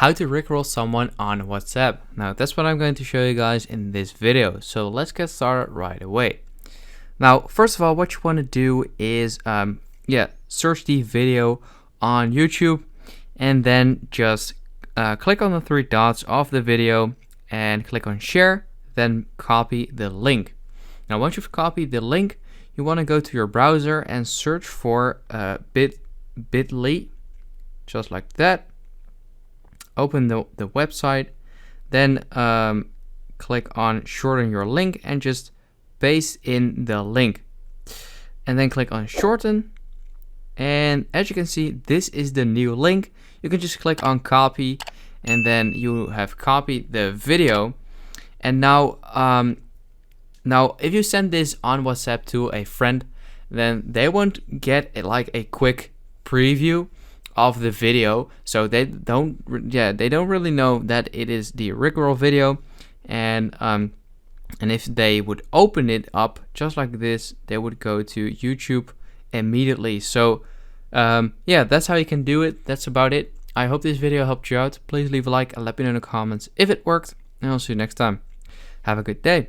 how to rickroll someone on WhatsApp. Now that's what I'm going to show you guys in this video. So let's get started right away. Now, first of all, what you want to do is, search the video on YouTube and then just click on the three dots of the video and click on share, then copy the link. Now, once you've copied the link, you want to go to your browser and search for bit.ly, just like that. Open the website, then click on shorten your link and just paste in the link. And then click on shorten. And as you can see, this is the new link. You can just click on copy and then you have copied the video. And now, if you send this on WhatsApp to a friend, then they won't get a quick preview of the video, so they don't really know that it is the rickroll video, and if they would open it up just like this, they would go to YouTube immediately. So that's how you can do it. That's about it. I hope this video helped you out. Please leave a like and let me know in the comments if it worked, and I'll see you next time. Have a good day.